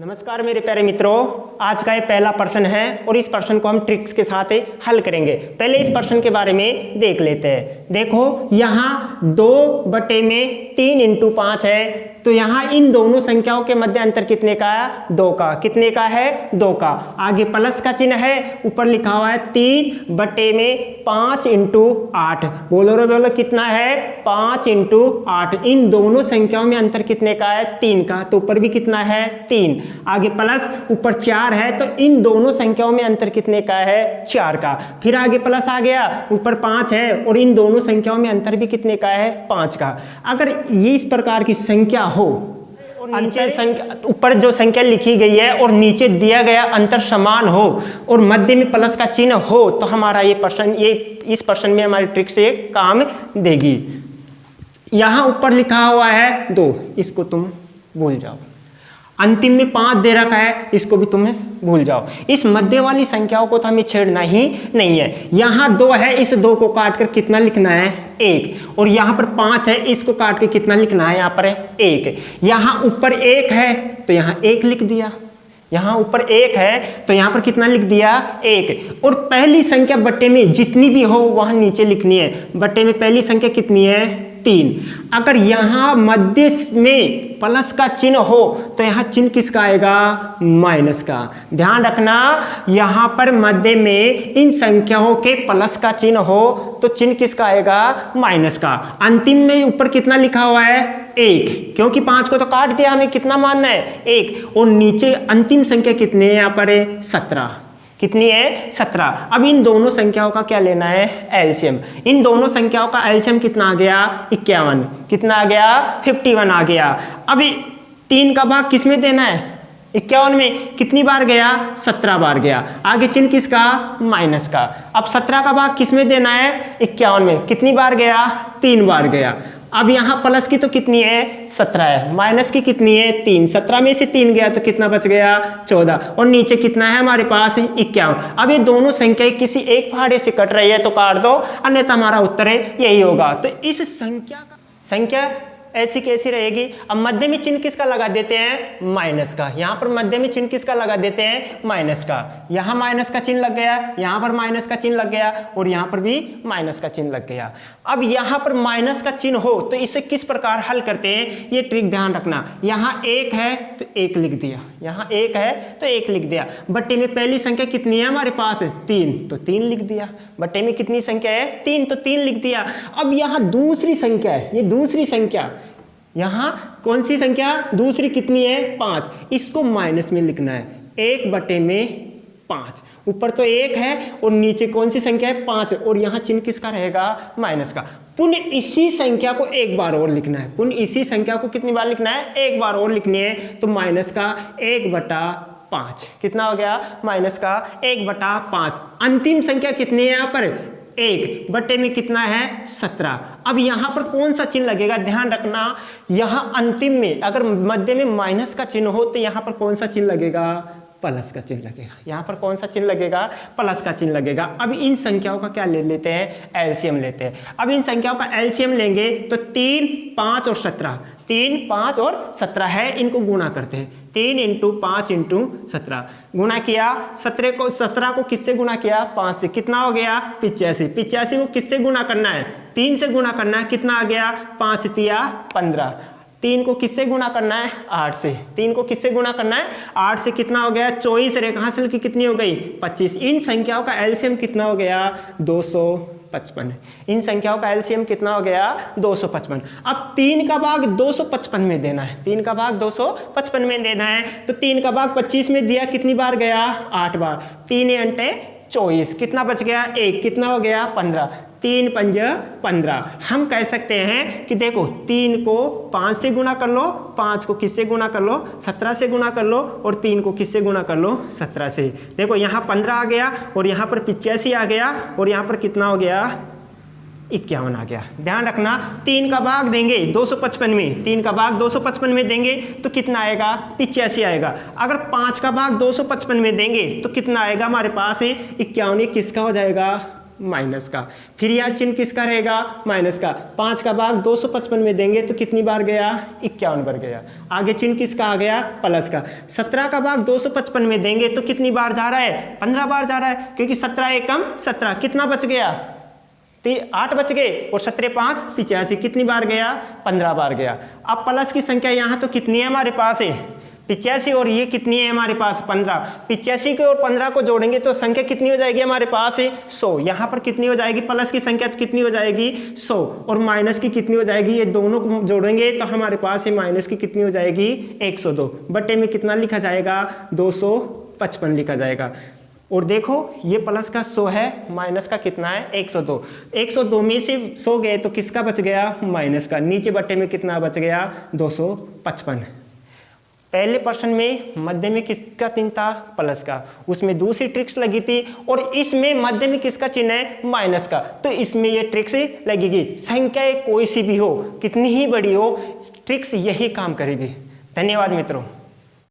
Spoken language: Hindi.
नमस्कार मेरे प्यारे मित्रों, आज का ये पहला प्रश्न है और इस प्रश्न को हम ट्रिक्स के साथ हल करेंगे। पहले इस प्रश्न के बारे में देख लेते हैं। देखो यहाँ 2/3 × 5 है, तो यहाँ इन दोनों संख्याओं के मध्य अंतर कितने का है? 2 का। कितने का है? 2 का। आगे प्लस का चिन्ह है, ऊपर लिखा हुआ है 3/5 × 8। बोलो रे बोलो, कितना है? 5 × 8। इन दोनों संख्याओं में अंतर कितने का है? 3 का। तो ऊपर भी कितना है? 3। आगे प्लस, ऊपर 4 है, तो इन दोनों संख्याओं में अंतर कितने का है? 4 का। फिर आगे प्लस आ गया, ऊपर 5 है और इन दोनों संख्याओं में अंतर भी कितने का है? 5 का। अगर ये इस प्रकार की संख्या हो और नीचे संख्या, ऊपर जो संख्या लिखी गई है और नीचे दिया गया अंतर समान हो और मध्य में प्लस का चिन्ह हो, तो हमारा ये प्रश्न, इस प्रश्न में हमारी ट्रिक से काम देगी। यहां ऊपर लिखा हुआ है 2, इसको तुम भूल जाओ। अंतिम में 5 दे रखा है, इसको भी तुम्हें भूल जाओ। इस मध्य वाली संख्याओं को तो हमें छेड़ना ही नहीं है। यहाँ 2 है, इस 2 को काट कर कितना लिखना है? 1। और यहाँ पर 5 है, इसको काट के कितना लिखना है? यहाँ पर 1। यहाँ ऊपर 1 है तो यहाँ 1 लिख दिया। यहाँ ऊपर 1 है तो यहाँ पर कितना लिख दिया? 1। और पहली संख्या बट्टे में जितनी भी हो वहाँ नीचे लिखनी है। बट्टे में पहली संख्या कितनी है? 3। अगर यहाँ मध्य में प्लस का चिन्ह हो तो यहाँ चिन्ह किसका आएगा? माइनस का। ध्यान रखना, यहाँ पर मध्य में इन संख्याओं के प्लस का चिन्ह हो तो चिन्ह किसका आएगा? माइनस का। अंतिम में ऊपर कितना लिखा हुआ है? 1, क्योंकि 5 को तो काट दिया, हमें कितना मानना है? 1। और नीचे अंतिम संख्या कितनी है? यहाँ पर 17। कितनी है? 17। अब इन दोनों संख्याओं का क्या लेना है? एलसीएम। इन दोनों संख्याओं का एलसीएम कितना आ गया? 51। कितना आ गया? 51 आ गया। अभी 3 का भाग किस में देना है? 51 में कितनी बार गया? 17 बार गया। आगे चिन्ह किसका? माइनस का। अब 17 का भाग किस में देना है? 51 में कितनी बार गया? 3 बार गया। अब यहाँ प्लस की तो कितनी है? 17 है। माइनस की कितनी है? 3। 17 में से 3 गया तो कितना बच गया? 14। और नीचे कितना है हमारे पास? 51। अब ये दोनों संख्याएं किसी एक फाड़े से कट रही है तो काट दो, अन्यथा हमारा उत्तर है यही होगा। तो इस संख्या ऐसी कैसी रहेगी? अब मध्य में चिन्ह किसका लगा देते हैं? माइनस का। यहाँ पर मध्य में चिन्ह किसका लगा देते हैं? माइनस का। यहाँ माइनस का चिन्ह लग गया, यहाँ पर माइनस का चिन्ह लग गया और यहाँ पर भी माइनस का चिन्ह लग गया। अब यहाँ पर माइनस का चिन्ह हो तो इसे किस प्रकार हल करते हैं, ये ट्रिक ध्यान रखना। यहाँ 1 है तो 1 लिख दिया, यहाँ 1 है तो 1 लिख दिया। बट्टे में पहली संख्या कितनी है हमारे पास? 3, तो 3 लिख दिया। बट्टे में कितनी संख्या है? 3, तो 3 लिख दिया। अब यहाँ दूसरी संख्या है, ये दूसरी संख्या, यहाँ कौन सी संख्या? दूसरी कितनी है? 5। इसको माइनस में लिखना है। 1/5। ऊपर तो 1 है और नीचे कौन सी संख्या है? 5। और यहाँ चिन्ह किसका रहेगा? माइनस का। पुनः इसी संख्या को एक बार और लिखना है। पुनः इसी संख्या को कितनी बार लिखना है? एक बार और लिखनी है। तो माइनस का 1/5। कितना हो गया? माइनस का 1/5। अंतिम संख्या कितनी है यहाँ पर? 1। बट्टे में कितना है? 17। अब यहां पर कौन सा चिन्ह लगेगा? ध्यान रखना, यहां अंतिम में अगर मध्य में माइनस का चिन्ह हो तो यहां पर कौन सा चिन्ह लगेगा? प्लस का चिन्ह लगेगा। यहाँ पर कौन सा चिन्ह लगेगा? प्लस का चिन्ह लगेगा। अब इन संख्याओं का क्या ले लेते हैं? एलसीएम लेते हैं। अब इन संख्याओं का एलसीएम लेंगे तो 3, 5 और 17। 3, 5 और 17 है, इनको गुणा करते हैं। 3 × 5 × 17 गुणा किया। 17 को किससे गुणा किया? 5 से। कितना हो गया? 85। 85 को किससे गुणा करना है? 3 से गुणा करना है। कितना आ गया? 5 × 15। 3 को किससे गुणा करना है? 8 से। 3 को किससे गुणा करना है? 8 से। कितना हो गया? 24। रेखा हासिल की कितनी हो गई? 25। इन संख्याओं का एलसीएम कितना हो गया? 255। इन संख्याओं का एलसीएम कितना हो गया? 255। अब 3 का भाग 255 में देना है। 3 का भाग 255 में देना है। तो 3 का भाग 25 में दिया, कितनी बार गया? 8 बार। 3 × 24। कितना बच गया? 1। कितना हो गया? 15। 3 × 5 = 15। हम कह सकते हैं कि देखो 3 को 5 से गुणा कर लो, 5 को किससे गुणा कर लो? 17 से गुणा कर लो और 3 को किससे गुणा कर लो? 17 से। देखो यहाँ 15 आ गया और यहाँ पर 85 आ गया और यहाँ पर कितना हो गया? 51 आ गया। ध्यान रखना, 3 का भाग देंगे 255 में, 3 का भाग 255 में देंगे तो कितना आएगा? 85 आएगा। अगर 5 का भाग 255 में देंगे तो कितना आएगा हमारे पास? 51। किसका हो जाएगा? माइनस का। फिर यहाँ चिन्ह किसका रहेगा? माइनस का। 5 का भाग 255 में देंगे तो कितनी बार गया? 51 बार गया। आगे चिन्ह किसका आ गया? प्लस का। 17 का भाग 255 में देंगे तो कितनी बार जा रहा है? 15 बार जा रहा है, क्योंकि 17 एकम 17, कितना बच गया? 8 बच गए, और 17 5 85, कितनी बार गया? 15 बार गया। अब प्लस की संख्या यहाँ तो कितनी है हमारे पास है? 85, और ये कितनी है हमारे पास? 15। 85 को और 15 को जोड़ेंगे तो संख्या कितनी हो जाएगी हमारे पास है? 100। यहाँ पर कितनी हो जाएगी? प्लस की संख्या तो कितनी हो जाएगी? 100, और माइनस की कितनी हो जाएगी? ये दोनों को जोड़ेंगे तो हमारे पास है माइनस की कितनी हो जाएगी? 102। बटे में कितना लिखा जाएगा? 255 लिखा जाएगा। और देखो ये प्लस का 100 है, माइनस का कितना है? 102। 102 में से 100 गए तो किसका बच गया? माइनस का। नीचे बटे में कितना बच गया? 255। पहले प्रश्न में मध्य में किसका चिन्ह था? प्लस का। उसमें दूसरी ट्रिक्स लगी थी, और इसमें मध्य में किसका चिन्ह है? माइनस का। तो इसमें ये ट्रिक्स लगेगी। संख्या कोई सी भी हो, कितनी ही बड़ी हो, ट्रिक्स यही काम करेगी। धन्यवाद मित्रों।